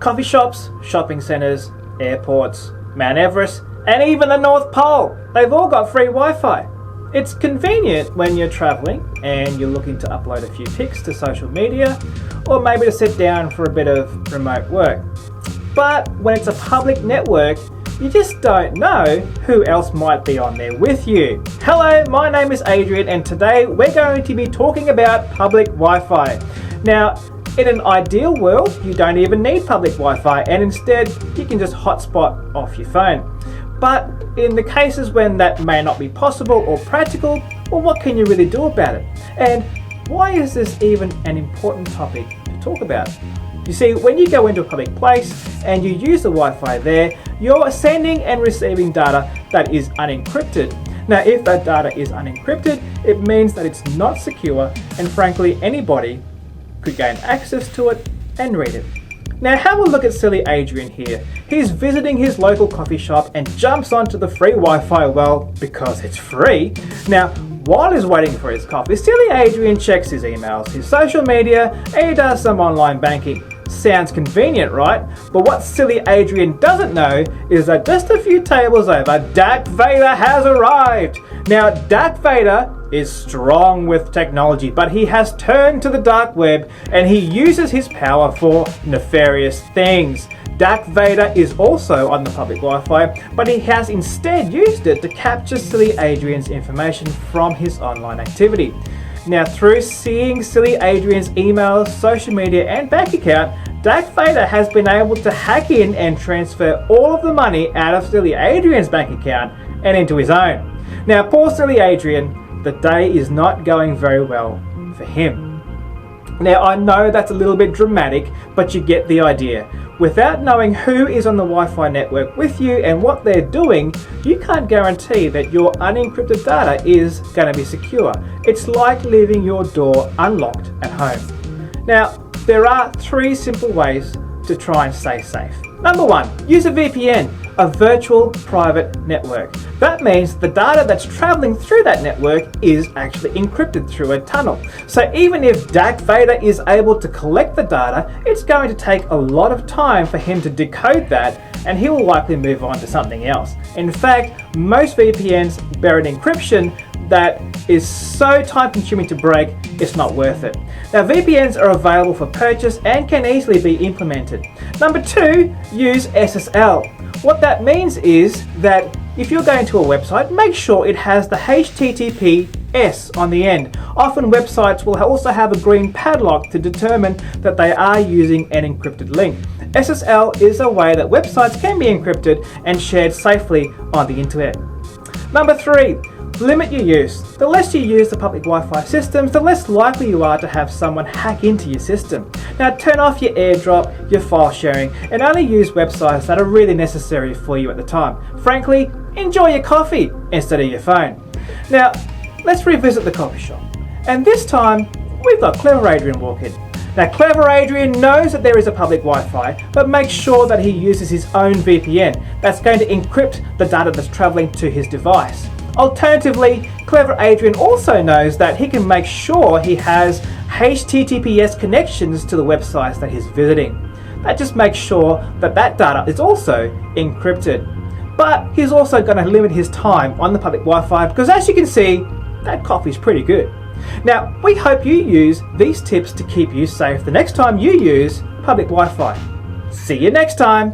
Coffee shops, shopping centres, airports, Mount Everest, and even the North Pole. They've all got free Wi-Fi. It's convenient when you're travelling and you're looking to upload a few pics to social media, or maybe to sit down for a bit of remote work. But when it's a public network, you just don't know who else might be on there with you. Hello, my name is Adrian, and today we're going to be talking about public Wi-Fi. Now, in an ideal world, you don't even need public Wi-Fi, and instead you can just hotspot off your phone. But in the cases when that may not be possible or practical, well, what can you really do about it? And why is this even an important topic to talk about? You see, when you go into a public place and you use the Wi-Fi there, you're sending and receiving data that is unencrypted. Now, if that data is unencrypted, it means that it's not secure, and frankly, anybody could gain access to it and read it. Now, have a look at silly Adrian here. He's visiting his local coffee shop and jumps onto the free Wi-Fi, well, because it's free. Now, while he's waiting for his coffee, silly Adrian checks his emails, his social media, and he does some online banking. Sounds convenient, right? But what silly Adrian doesn't know is that just a few tables over, Darth Vader has arrived. Now, Darth Vader is strong with technology, but he has turned to the dark web and he uses his power for nefarious things. Darth Vader is also on the public Wi-Fi, but he has instead used it to capture silly Adrian's information from his online activity. Now, through seeing silly Adrian's emails, social media and bank account, Darth Vader has been able to hack in and transfer all of the money out of silly Adrian's bank account and into his own. Now, poor silly Adrian, the day is not going very well for him. Now, I know that's a little bit dramatic, but you get the idea. Without knowing who is on the Wi-Fi network with you and what they're doing, you can't guarantee that your unencrypted data is going to be secure. It's like leaving your door unlocked at home. Now, there are 3 simple ways to try and stay safe. Number 1, use a VPN, a virtual private network. That means the data that's traveling through that network is actually encrypted through a tunnel. So even if Darth Vader is able to collect the data, it's going to take a lot of time for him to decode that, and he will likely move on to something else. In fact, most VPNs bear an encryption that is so time consuming to break, it's not worth it. Now, VPNs are available for purchase and can easily be implemented. Number 2, use SSL. What that means is that if you're going to a website, make sure it has the HTTPS on the end. Often websites will also have a green padlock to determine that they are using an encrypted link. SSL is a way that websites can be encrypted and shared safely on the internet. Number 3, limit your use. The less you use the public Wi-Fi systems, the less likely you are to have someone hack into your system. Now, turn off your AirDrop, your file sharing, and only use websites that are really necessary for you at the time. Frankly, enjoy your coffee instead of your phone. Now, let's revisit the coffee shop. And this time, we've got Clever Adrian walk in. Now, Clever Adrian knows that there is a public Wi-Fi, but makes sure that he uses his own VPN that's going to encrypt the data that's traveling to his device. Alternatively, Clever Adrian also knows that he can make sure he has HTTPS connections to the websites that he's visiting. That just makes sure that that data is also encrypted. But he's also going to limit his time on the public Wi-Fi because, as you can see, that coffee's pretty good. Now, we hope you use these tips to keep you safe the next time you use public Wi-Fi. See you next time.